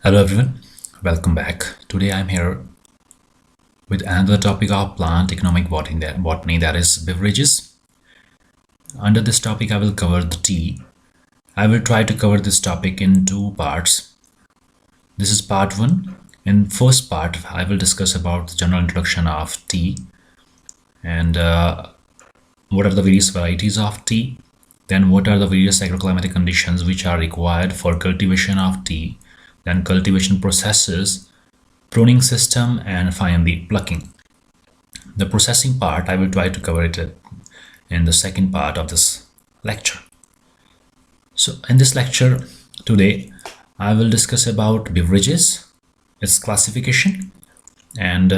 Hello everyone, welcome back. Today I'm here with another topic of plant economic botany, that is beverages. Under this topic I will cover the tea. I will try to cover this topic in two parts. This is part 1. In first part I will discuss about the general introduction of tea and what are the various varieties of tea. Then what are the various agroclimatic conditions which are required for cultivation of tea. Then cultivation processes, pruning system, and finally plucking. The processing part I will try to cover it in the second part of this lecture. So in this lecture today I will discuss about beverages, its classification, and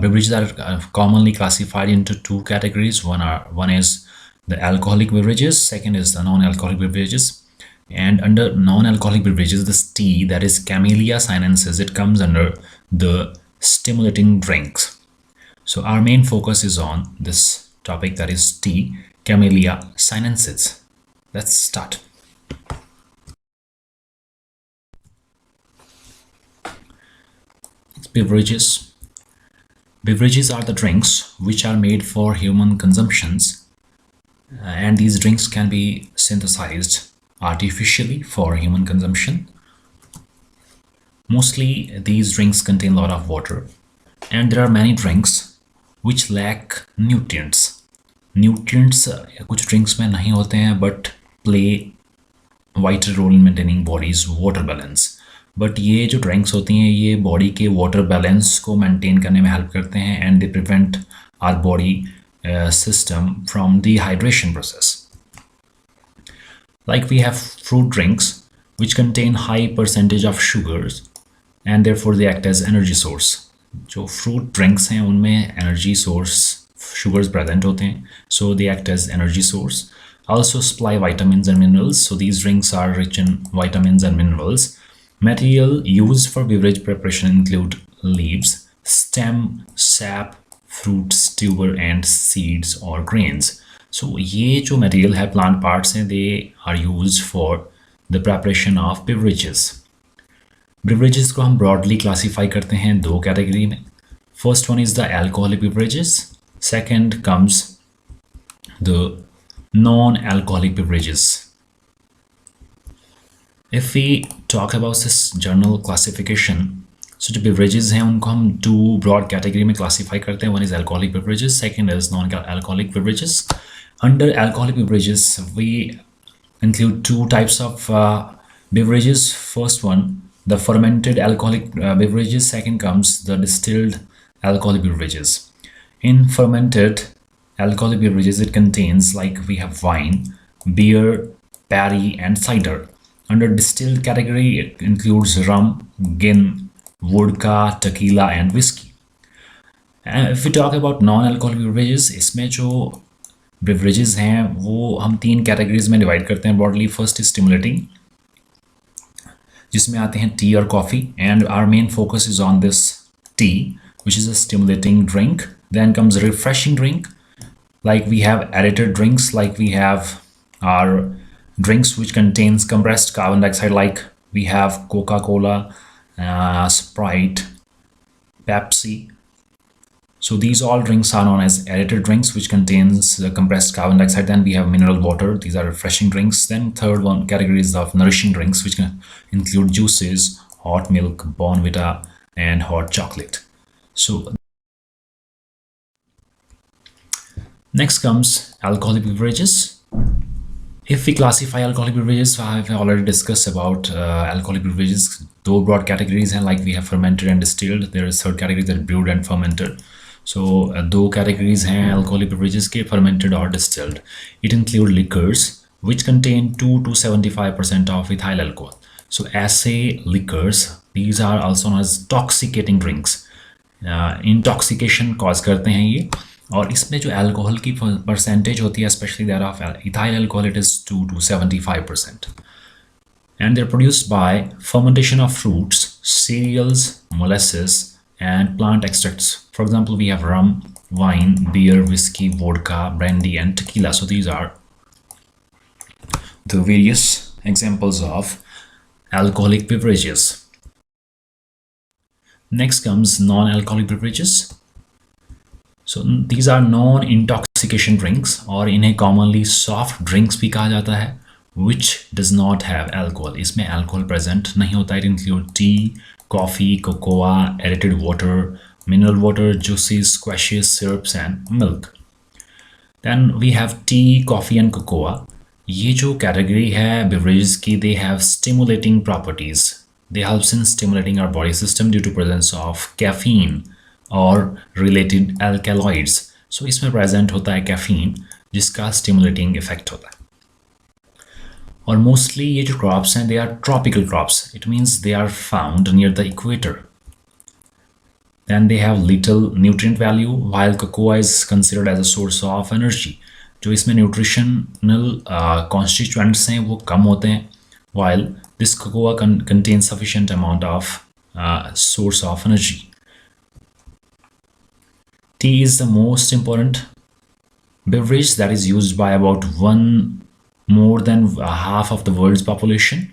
beverages are commonly classified into two categories. One is the alcoholic beverages, second is the non-alcoholic beverages. And under non-alcoholic beverages, this tea, that is Camellia sinensis, it comes under the stimulating drinks. So our main focus is on this topic, that is tea, Camellia sinensis. Let's start. Beverages. Beverages are the drinks which are made for human consumptions, and these drinks can be synthesized artificially for human consumption. Mostly these drinks contain a lot of water, and there are many drinks which lack nutrients. Nutrients कुछ drinks में नहीं होते हैं but play vital role in maintaining body's water balance. But ये जो drinks होती हैं ये body के water balance को maintain करने में help करते हैं and they prevent our body system from dehydration process. Like we have fruit drinks which contain high percentage of sugars and therefore they act as energy source. जो fruit drinks हैं उनमें energy source sugars present होते हैं, so they act as energy source. Also supply vitamins and minerals, so these drinks are rich in vitamins and minerals. Material used for beverage preparation include leaves, stem, sap, fruits, tuber and seeds or grains. So ये जो material है plant parts हैं, they are used for the preparation of beverages. Beverages को हम broadly classify करते हैं दो category में. First one is the alcoholic beverages. Second comes the non-alcoholic beverages. If we talk about this general classification, so the beverages हैं उनको हम two broad category में classify करते हैं. One is alcoholic beverages, second is non-alcoholic beverages. Under alcoholic beverages, we include two types of beverages. First one, the fermented alcoholic beverages. Second comes the distilled alcoholic beverages. In fermented alcoholic beverages, it contains, like we have wine, beer, perry and cider. Under distilled category, it includes rum, gin, vodka, tequila and whiskey. And if we talk about non-alcoholic beverages, इसमें जो beverages हैं वो हम तीन categories में divide करते हैं broadly. First is stimulating, जिसमें आते हैं tea और coffee, and our main focus is on this tea, which is a stimulating drink. Then comes refreshing drink, like we have added drinks, like we have our drinks which contains compressed carbon dioxide, like we have Coca-Cola, Sprite, Pepsi. So these all drinks are known as aerated drinks which contains compressed carbon dioxide. Then we have mineral water, these are refreshing drinks. Then third one category is of nourishing drinks which can include juices, hot milk, Bonvita and hot chocolate. So next comes alcoholic beverages. If we classify alcoholic beverages, I have already discussed about alcoholic beverages. Two broad categories हैं, like we have fermented and distilled. There is third category that brewed and fermented. So दो categories हैं alcoholic beverages के, fermented or distilled. It include liquors which contain 2 to 75% of ethyl alcohol. So ऐसे liquors, these are also known as toxicating drinks. Intoxication cause करते हैं ये, और इसमें जो अल्कोहल की परसेंटेज होती है, specially that of ethyl alcohol, it is 2 to 75%. And they're produced by fermentation of fruits, cereals, molasses and plant extracts. For example, we have rum, wine, beer, whiskey, vodka, brandy and tequila. So these are the various examples of alcoholic beverages. Next comes non-alcoholic beverages. So these are non-intoxication drinks, और इन्हें commonly soft drinks भी कहा जाता है, which does not have alcohol. इसमें alcohol present नहीं होता. It include tea, coffee, cocoa, aerated water, mineral water, juices, squashes, syrups and milk. Then we have tea, coffee and cocoa. ये जो category है beverages की, they have stimulating properties. They helps in stimulating our body system due to presence of caffeine or related alkaloids. So इसमें present होता है caffeine जिसका stimulating effect होता है. और mostly ये जो crops हैं they are tropical crops. It means they are found near the equator. Then they have little nutrient value while cocoa is considered as a source of energy. जो इसमें nutritional constituents हैं वो कम होते हैं, while this cocoa contains sufficient amount of source of energy. Tea is the most important beverage that is used by about more than half of the world's population,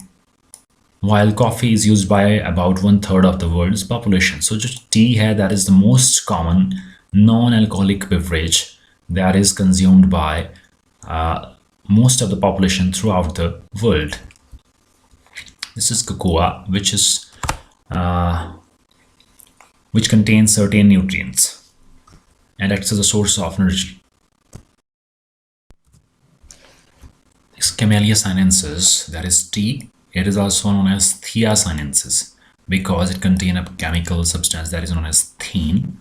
while coffee is used by about 1/3 of the world's population. So just tea hai, that is the most common non-alcoholic beverage that is consumed by most of the population throughout the world. This is cocoa, which contains certain nutrients and acts as a source of energy. This Camellia sinensis, that is tea, it is also known as TEA sinensis because it contains a chemical substance that is known as theine.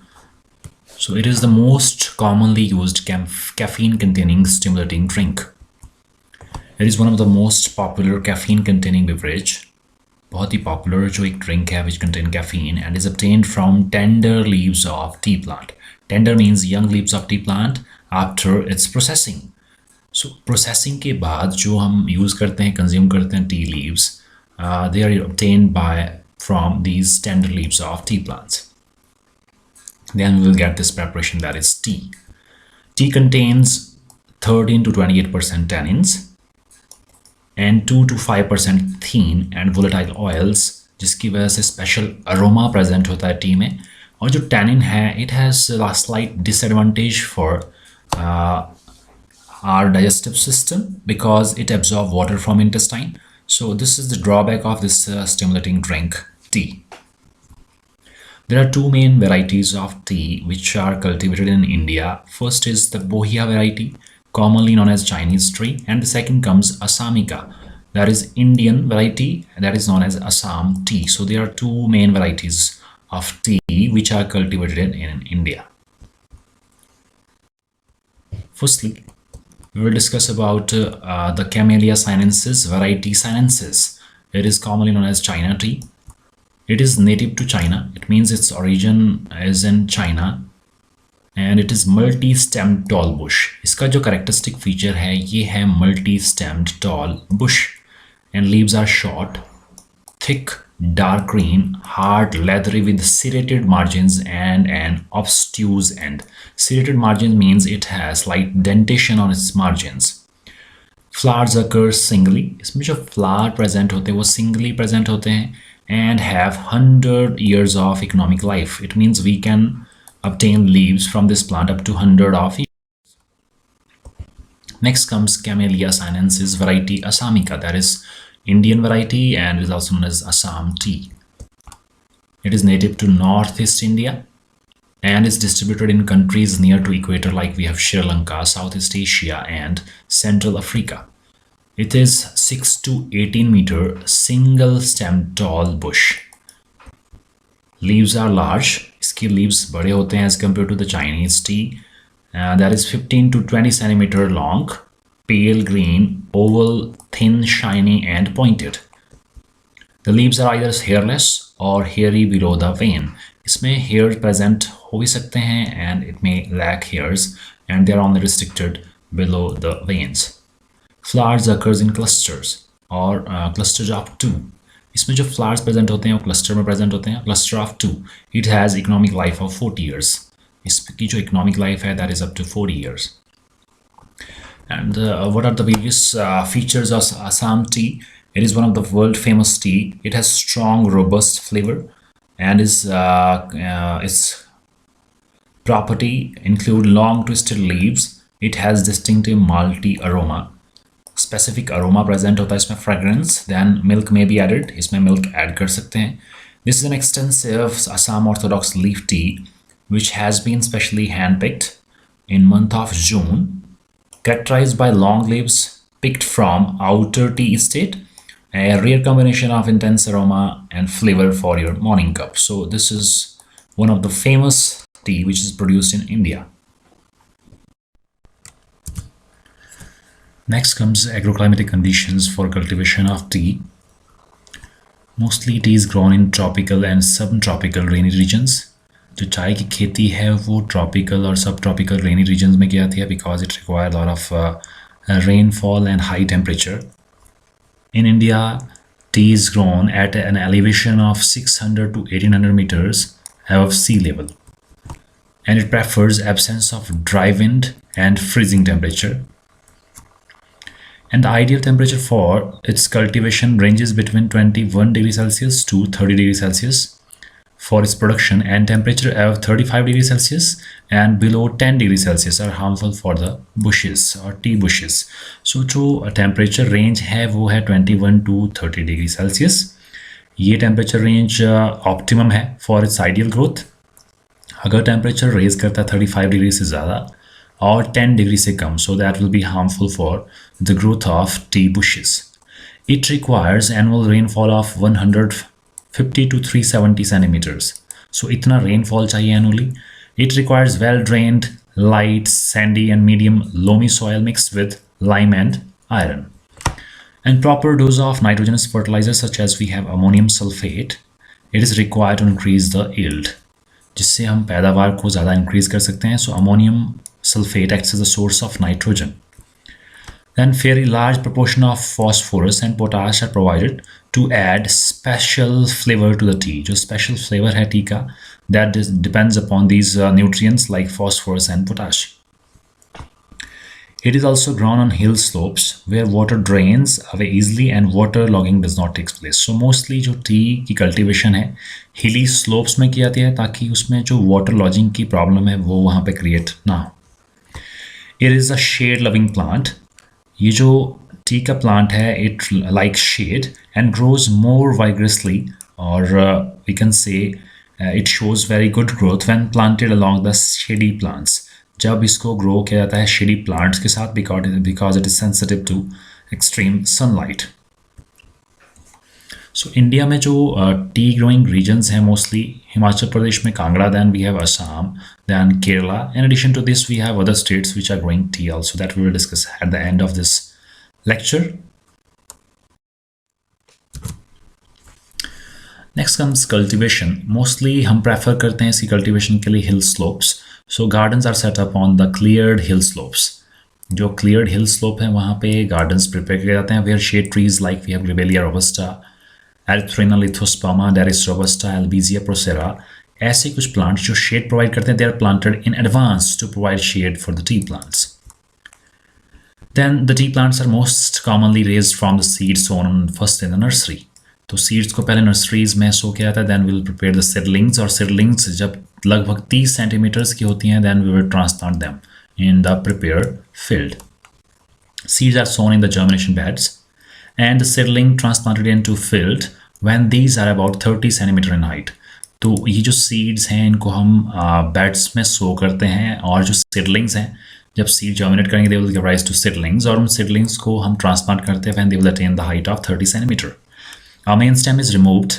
So it is the most commonly used caffeine containing stimulating drink. It is one of the most popular caffeine containing beverage. बहुत ही popular जो एक drink है which contain caffeine and is obtained from tender leaves of tea plant. Tender means young leaves of tea plant after its processing. So processing के बाद जो हम use करते हैं, consume करते हैं tea leaves, they are obtained from these tender leaves of tea plants. Then we will get this preparation that is tea. Tea contains 13 to 28% tannins and 2 to 5% theine and volatile oils, जिसकी वजह से special aroma present होता है tea में. और जो tannin है, it has a slight disadvantage for our digestive system because it absorbs water from intestine. So this is the drawback of this stimulating drink, tea. There are two main varieties of tea which are cultivated in India. First is the Bohea variety, commonly known as Chinese tree, and the second comes Assamica, that is Indian variety, that is known as Assam tea. So there are two main varieties of tea which are cultivated in India. Firstly, we will discuss about the Camellia sinensis variety sinensis. It is commonly known as China tea. It is native to China. It means its origin is in China and it is multi-stemmed tall bush. इसका जो characteristic feature है ये है multi-stemmed tall bush and leaves are short, thick, dark green, hard, leathery with serrated margins and an obtuse end. Serrated margin means it has slight dentation on its margins. Flowers occur singly. इसमें जो flower present होते हैं वो singly present होते हैं and have 100 years of economic life. It means we can obtain leaves from this plant up to 100 of years. Next comes Camellia sinensis variety Assamica, that is Indian variety and is also known as Assam tea. It is native to northeast India and is distributed in countries near to equator like we have Sri Lanka, Southeast Asia and Central Africa. It is 6 to 18 meter single stem tall bush. Leaves are large. इसकी leaves बड़े होते हैं as compared to the Chinese tea. That is 15 to 20 centimeter long, pale green, oval, thin, shiny and pointed. The leaves are either hairless or hairy below the vein. इसमें hair present हो भी सकते हैं and it may lack hairs and they are only restricted below the veins. Flowers occurs in clusters or clusters of two. इसमें जो flowers present होते हैं वो cluster में present होते हैं, cluster of two. It has economic life of 40 years. इसकी जो economic life है that is up to 40 years. And what are the various features of Assam tea? It is one of the world famous tea. It has strong, robust flavor and its property include long twisted leaves. It has distinctive malty aroma. Specific aroma present होता है इसमें, fragrance. Then milk में भी added, इसमें milk add कर सकते हैं. This is an extensive Assam Orthodox leaf tea which has been specially handpicked in month of June, characterized by long leaves picked from outer tea estate, a rare combination of intense aroma and flavor for your morning cup. So this is one of the famous tea which is produced in India. Next comes agroclimatic conditions for cultivation of tea. Mostly tea is grown in tropical and subtropical rainy regions. जो चाय की खेती है वो tropical और सब tropical रेनी regions में की जाती है because it require lot of rainfall and high temperature. In India, tea is grown at an elevation of 600 to 1800 meters above sea level, and it prefers absence of dry wind and freezing temperature. And the ideal temperature for its cultivation ranges between 21 degrees Celsius to 30 degrees Celsius for its production, and temperature of 35 degrees Celsius and below 10 degrees Celsius are harmful for the bushes or tea bushes. So जो temperature range है वो है 21 to 30 degrees Celsius. ये temperature range optimum है for its ideal growth. अगर temperature raise करता है 35 degree से ज़्यादा और 10 डिग्री से कम, so that will be harmful for the growth of tea bushes. It requires annual rainfall of 150 to 370 centimeters. So इतना rainfall चाहिए annually. It requires well-drained, light, sandy and medium loamy soil mixed with lime and iron. And proper dose of nitrogenous fertilizers such as we have ammonium sulfate. It is required to increase the yield. जिससे हम पैदावार को ज़्यादा increase कर सकते हैं. So ammonium sulfate acts as a source of nitrogen. Then very large proportion of phosphorus and potash are provided to add special flavor to the tea. जो special flavor है tea का, that depends upon these nutrients like phosphorus and potash. It is also grown on hill slopes where water drains away easily and water logging does not take place. So mostly जो tea की cultivation है hilly slopes में की जाती है ताकि उसमें जो water logging की problem है वो वहाँ पे create ना हो. It is a shade loving plant. ये जो टी का प्लांट है it like shade and grows more vigorously और we can say it shows very good growth when planted along the shady plants. जब इसको ग्रो किया जाता है शेडी प्लांट्स के साथ because it is sensitive to extreme sunlight. So India में जो टी ग्रोइंग रीजन्स हैं मोस्टली हिमाचल प्रदेश में Kangra, then we have Assam, then Kerala. In addition to this, we have other states which are growing tea also that we will discuss at the end of this lecture. Next comes cultivation. Mostly हम prefer करते हैं इसकी cultivation के लिए hill slopes. So gardens are set up on the cleared hill slopes. जो cleared hill slope है वहाँ पे gardens prepare किए जाते हैं where shade trees like we have Grevillea robusta, Erythrina lithosperma, Daris robusta, Albizia procera. ऐसे कुछ plants जो शेड प्रोवाइड करते हैं they are planted in advance to provide shade for the tea plants. Then the tea plants are most commonly raised from the seeds sown first in the nursery. तो seeds को पहले nurseries में sow किया जाता है, then we will prepare the seedlings, और seedlings जब लगभग 30 सेंटीमीटर्स की होती हैं then we will transplant them in the prepared field. Seeds are sown in the germination beds and the seedling transplanted into field when these are about 30 centimeter in height. तो ये जो seeds हैं इनको हम beds में सो करते हैं और जो सीडलिंग्स हैं जब सीड जर्मिनेट करेंगे they will give rise to seedlings, और उन सीडलिंग्स को हम ट्रांसप्लांट करते हैं when they will attain the height of 30 centimeter. Our main stem is removed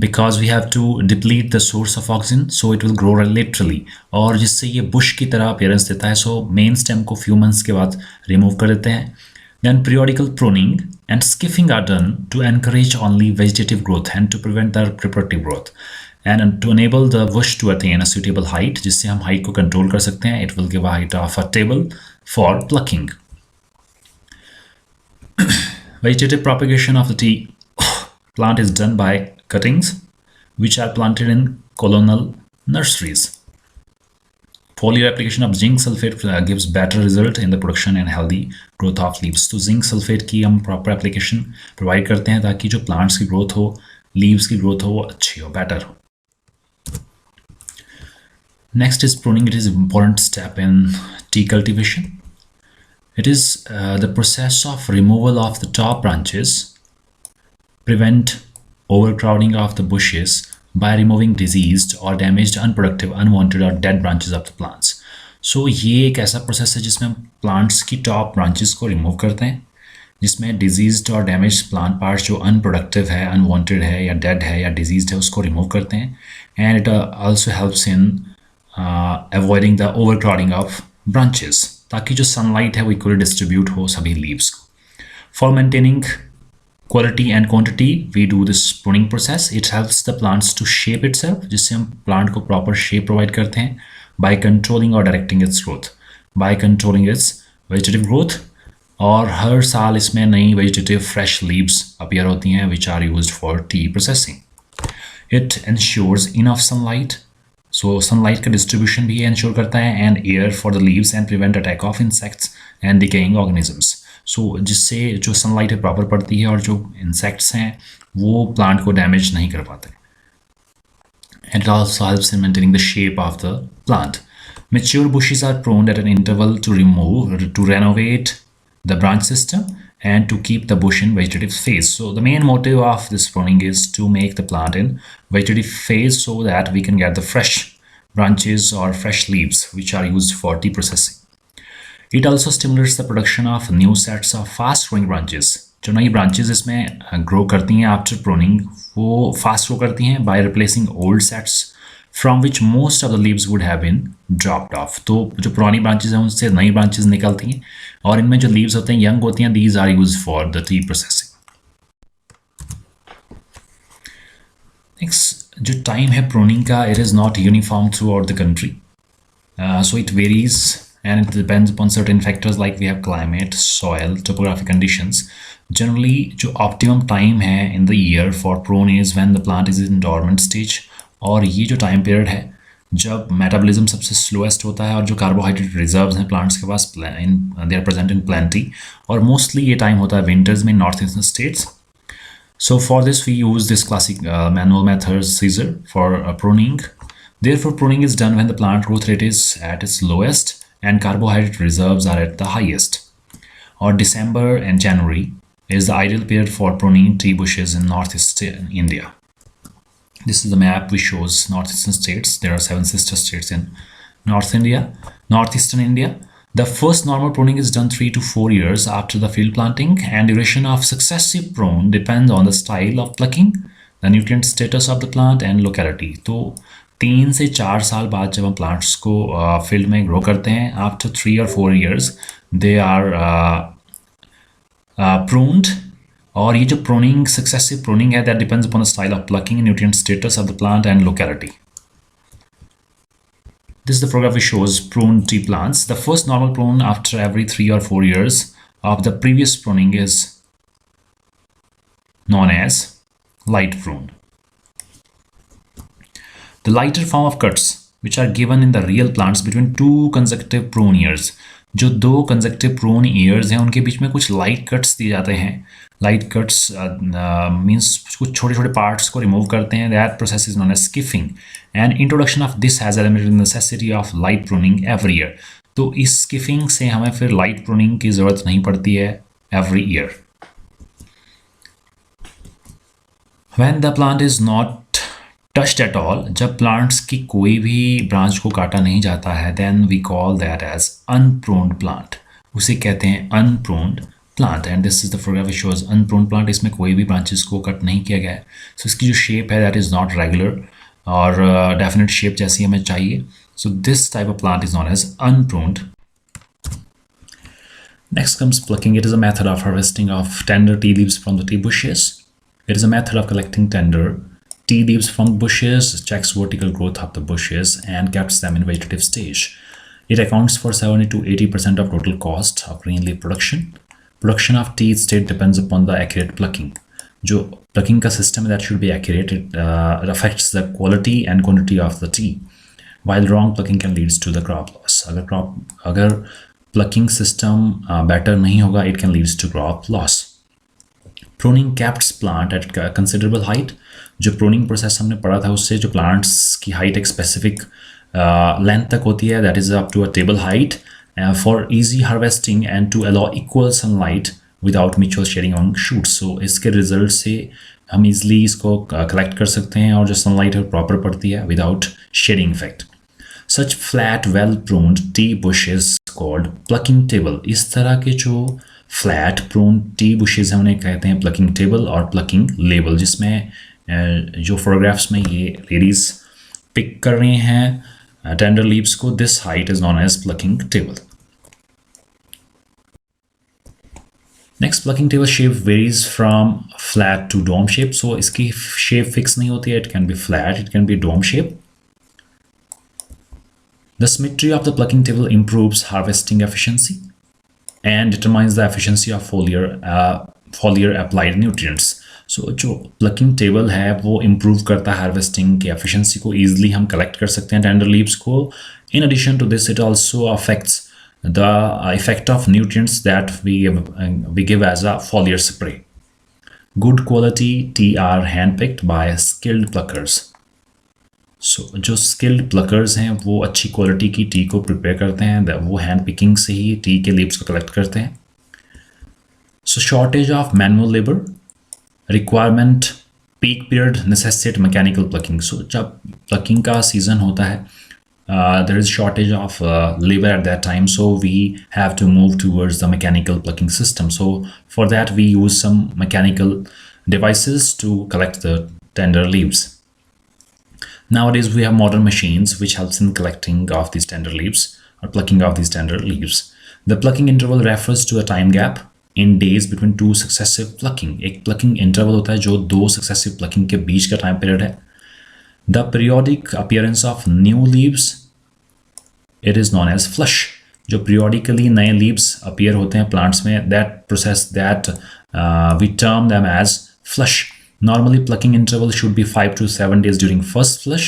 because we have to deplete the source of oxygen so it will grow laterally, और जिससे ये bush की तरह अपीयरेंस देता है. सो मेन स्टेम को few months के बाद रिमूव कर देते हैं. Then periodical pruning and skiffing are done to encourage only vegetative growth and to prevent the reproductive growth and to enable the bush to attain a suitable height, जिससे हम height को control कर सकते हैं. It will give a height of a table for plucking. Vegetative propagation of the tea plant is done by cuttings which are planted in colonial nurseries. Foliar application of zinc sulfate gives better result in the production and healthy growth of leaves. तो zinc sulfate की हम proper application provide करते हैं ताकि जो plants की growth हो, leaves की growth हो वो अच्छी हो, better हो. Next is pruning. It is an important step in tea cultivation. It is the process of removal of the top branches, prevent overcrowding of the bushes by removing diseased or damaged, unproductive, unwanted or dead branches of the plants. So ये एक ऐसा process है जिसमें हम plants की top branches को remove करते हैं, जिसमें डिजीज्ड और डैमेज प्लांट पार्ट्स जो अनप्रोडक्टिव है, अनवांटेड है या डेड है या डिजीज्ड है उसको रिमूव करते हैं. And it also helps in avoiding the overcrowding of branches, ताकि जो सनलाइट है वो इक्वली डिस्ट्रीब्यूट हो सभी लीव्स को. For maintaining quality and quantity we do this pruning process. It helps the plants to shape itself, जिससे हम plant को प्रॉपर शेप प्रोवाइड करते हैं, by controlling or directing its growth, by controlling its vegetative growth. और हर साल इसमें नई vegetative fresh leaves appear होती हैं which are used for tea processing. It ensures enough sunlight, so sunlight का distribution भी ensure करता है, and air for the leaves and prevent attack of insects and decaying organisms. सो जिससे जो sunlight है proper पड़ती है और जो इंसेक्ट्स हैं वो प्लांट को डैमेज नहीं कर पाते. And it also helps in maintaining the shape of the plant. Mature bushes are pruned at an interval to renovate the branch system and to keep the bush in vegetative phase. So the main motive of this pruning is to make the plant in vegetative phase so that we can get the fresh branches or fresh leaves which are used for tea processing. It also stimulates the production of new sets of fast growing branches. जो नई branches इसमें grow करती हैं after pruning वो fast grow करती हैं by replacing old sets from which most of the leaves would have been dropped off. तो जो पुरानी branches हैं उनसे नई branches निकलती हैं और इनमें जो leaves होते हैं young होती हैं, these are used for the tea processing. Next, जो time है pruning का, it is not uniform throughout the country. So it varies and it depends upon certain factors like we have climate, soil, topographic conditions. Generally, जो optimum time है in the year for prune is when the plant is in dormant stage. और ये जो time period है जब metabolism सबसे slowest होता है और जो carbohydrate reserves हैं plants के पास they are present in plenty. और mostly ये time होता है winters में northeastern states. So for this we use this classic manual method scissor for pruning. Therefore, pruning is done when the plant growth rate is at its lowest and carbohydrate reserves are at the highest. Or December and January is the ideal period for pruning tea bushes in northeast India. This is the map which shows northeastern states. There are 7 sister states in northeastern India. The first normal pruning is done 3 to 4 years after the field planting, and duration of successive prune depends on the style of plucking, the nutrient status of the plant and locality. तो 3 से 4 साल बाद जब हम plants को field में grow करते हैं, after 3 or 4 years they are pruned. और ये जो pruning, successive pruning है, that depends upon the style of plucking, nutrient status of the plant and locality. This is the photograph which shows pruned tea plants. The first normal prune after every 3 or 4 years of the previous pruning is known as light prune. The lighter form of cuts which are given in the real plants between 2 consecutive prune years. जो 2 consecutive prune years हैं उनके बीच में कुछ light cuts दिए जाते हैं. Light cuts means कुछ छोटे छोटे parts को remove करते हैं. That process is known as skiffing, and introduction of this has eliminated the necessity of light pruning every year. तो इस skiffing से हमें फिर light pruning की ज़रूरत नहीं पड़ती है every year. When the plant is not touched at all, जब plants की कोई भी branch को काटा नहीं जाता है, then we call that as unpruned plant. उसे कहते हैं unpruned plant, and this is the photograph which shows unpruned plant. इसमें कोई भी branches को कट नहीं किया गया है. So इसकी जो shape है that is not regular और definite shape जैसी हमें चाहिए. So this type of plant is known as unpruned. Next comes plucking. It is a method of harvesting of tender tea leaves from the tea bushes. It is a method of collecting tender tea leaves from bushes, checks vertical growth of the bushes and keeps them in vegetative stage. It accounts for 70 to 80% of total cost of green leaf production. Production of tea state depends upon the accurate plucking. जो plucking का system that should be accurate. It affects the quality and quantity of the tea, while wrong plucking can leads to the crop loss. अगर plucking system better नहीं होगा, it can leads to crop loss. Pruning caps plant at considerable height. जो pruning process हमने पढ़ा था उससे जो plants की हाइट एक स्पेसिफिक लेंथ तक होती है, that is up to a table height, for easy harvesting and to allow equal sunlight without mutual sharing on shoots. So इसके रिजल्ट से हम इजली इसको कलेक्ट कर सकते हैं और जो सनलाइट है प्रॉपर पड़ती है without shading effect. Such flat well pruned tea bushes called plucking table. इस तरह के जो फ्लैट प्रून टी बुशेज हैं उन्हें कहते हैं प्लकिंग टेबल और प्लकिंग लेबल, जिसमें जो फोटोग्राफ्स में ये लेडीज पिक कर रही हैं टेंडर लीव्स को, this height is known as plucking table. Next, plucking table shape varies from flat to dome shape. So इसकी शेप फिक्स नहीं होती है, it can be flat, it can be dome shape. The symmetry of the plucking table improves harvesting efficiency and determines the efficiency of foliar applied nutrients. So जो plucking table है वो improve करता है harvesting की efficiency को, easily हम collect कर सकते हैं tender leaves को. In addition to this, it also affects the effect of nutrients that we give as a foliar spray. Good quality tea are handpicked by skilled pluckers. सो जो skilled pluckers हैं वो अच्छी quality की T को prepare करते हैं, वो hand picking से ही टी के लीव्स को कलेक्ट करते हैं. So shortage of manual labour, requirement peak period necessitate mechanical plucking. So जब प्लकिंग का सीजन होता है there is shortage of labor at that time, so we have to move towards the mechanical plucking system. So for that we use some mechanical devices to collect the tender leaves. Nowadays we have modern machines which helps in collecting of these tender leaves or plucking of these tender leaves. The plucking interval refers to a time gap in days between two successive plucking. एक plucking interval होता है जो दो successive plucking के बीच का time period है. The periodic appearance of new leaves, it is known as flush. जो periodically नए leaves appear होते हैं plants में, that process that we term them as flush. Normally plucking interval should be 5 to 7 days during first flush,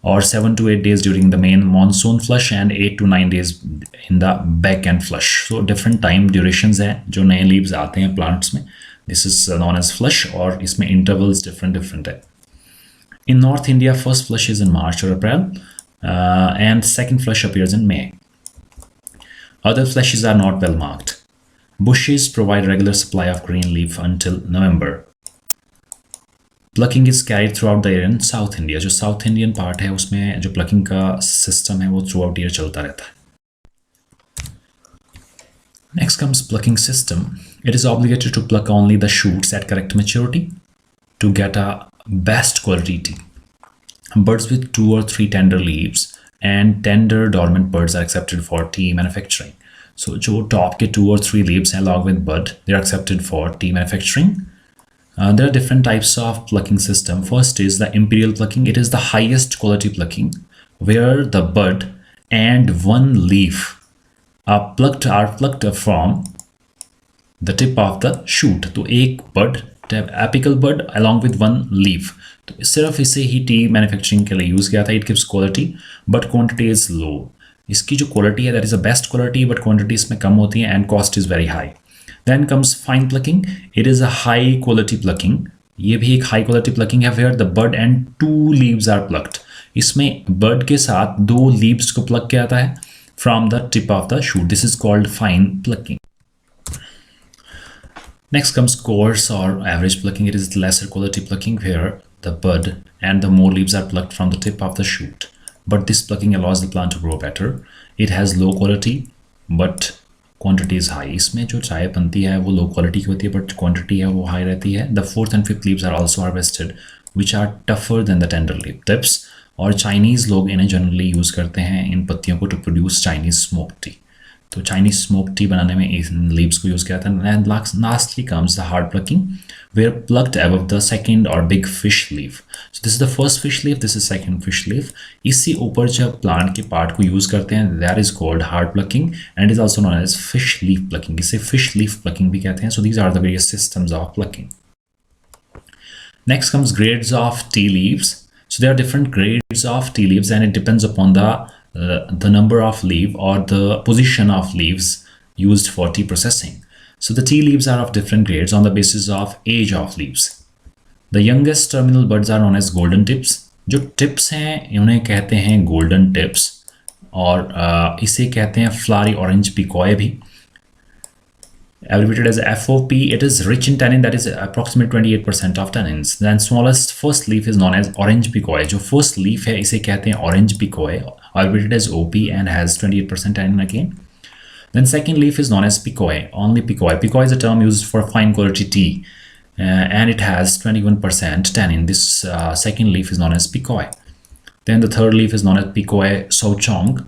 or 7 to 8 days during the main monsoon flush, and 8 to 9 days in the back end flush. So different time durations हैं जो नए leaves आते हैं plants में. This is known as flush, और इसमें intervals different है. In North India, first flush is in March or April, and second flush appears in May. Other flushes are not well marked. Bushes provide regular supply of green leaf until November. Plucking is carried throughout the year in South India. जो South Indian part है उसमें जो plucking का system है वो throughout year चलता रहता है. Next comes plucking system. It is obligated to pluck only the shoots at correct maturity to get a best quality tea. Buds with 2 or 3 tender leaves and tender dormant buds are accepted for tea manufacturing. So जो top के 2 or 3 leaves हैं along with bud, they are accepted for tea manufacturing. There are different types of plucking system. First is the imperial plucking. It is the highest quality plucking where the bud and one leaf are plucked from the tip of the shoot. तो एक bud, apical bud along with one leaf. तो सिर्फ इसे ही T manufacturing के लिए use किया था. It gives quality but quantity is low. इसकी जो क्वालिटी है that is the best quality, but quantity इसमें कम होती है and cost is very high. Then comes fine plucking. It is a high quality plucking. ये भी एक हाई क्वालिटी प्लकिंग है where the bud and 2 leaves are plucked. इसमें bud के साथ 2 लीव्स को प्लक किया जाता है from the tip of the shoot. This is called fine plucking. Next comes coarse or average plucking. It is lesser quality plucking where the bud and the more leaves are plucked from the tip of the shoot. But this plucking allows the plant to grow better. It has low quality but quantity is high. इसमें जो चाय बनती है वो low quality की होती है but quantity है वो high रहती है. The 4th and 5th leaves are also harvested which are tougher than the tender leaf tips. और Chinese लोग इन्हें generally use करते हैं इन पत्तियों को to produce Chinese smoked tea. तो चाइनीज स्मोक टी बनाने में इन लीव्स को यूज़ किया था. And lastly comes the hard plucking where plucked above the second और big fish leaf. So this is the first fish leaf, this is second fish leaf. इससे ऊपर जब प्लांट के पार्ट को यूज़ करते हैं that is called hard plucking and is also known as fish leaf plucking. इसे fish leaf plucking भी कहते हैं. So these are the various systems of plucking. Next comes grades of tea leaves. So there are different grades of tea leaves and it depends upon the number of leaf or the position of leaves used for tea processing. So the tea leaves are of different grades on the basis of age of leaves. The youngest terminal buds are known as golden tips. जो tips हैं उन्हें कहते हैं golden tips, और इसे कहते हैं Phulari orange पिकॉय भी, abbreviated as FOP. It is rich in tannin, that is approximately 28% of tannins. Then smallest first leaf is known as orange picoy. जो first leaf है इसे कहते हैं orange picoy, abbreviated as OP, and has 28% tannin again. Then second leaf is known as picoy, only picoy. Picoy is a term used for fine quality tea, and it has 21% tannin. This second leaf is known as picoy. Then the third leaf is known as picoy souchong,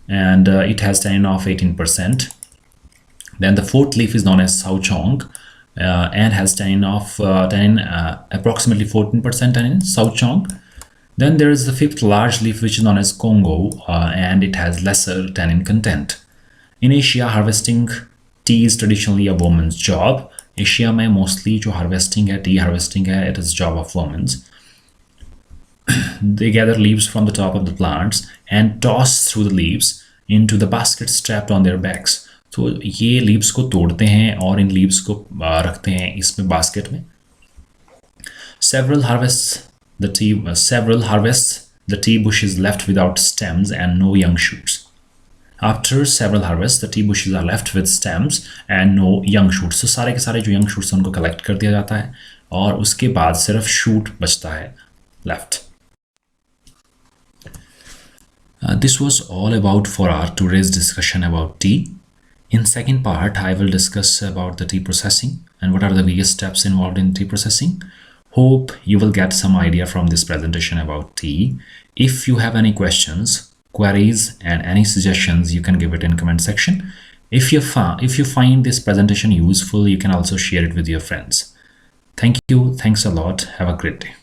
and it has tannin of 18%. Then the fourth leaf is known as Souchong, and has tannin of approximately 14% tannin, Souchong. Then there is the fifth large leaf, which is known as Congo, and it has lesser tannin content. In Asia, harvesting tea is traditionally a woman's job. Asia में mostly जो harvesting है, tea harvesting है, it is job of women's. They gather leaves from the top of the plants and toss through the leaves into the basket strapped on their backs. तो ये leaves को तोड़ते हैं और इन leaves को रखते हैं इसमें बास्केट में. Several harvests the tea bush is left without stems and no young shoots. After several harvests, the tea bushes are left with stems and no young shoots. तो सारे के सारे जो young shoots हैं उनको कलेक्ट कर दिया जाता है और उसके बाद सिर्फ शूट बचता है left. This was all about for our today's discussion about tea. In second part, I will discuss about the tea processing and what are the various steps involved in tea processing. Hope you will get some idea from this presentation about tea. If you have any questions, queries, and any suggestions, you can give it in comment section. If you find this presentation useful, you can also share it with your friends. Thank you. Thanks a lot. Have a great day.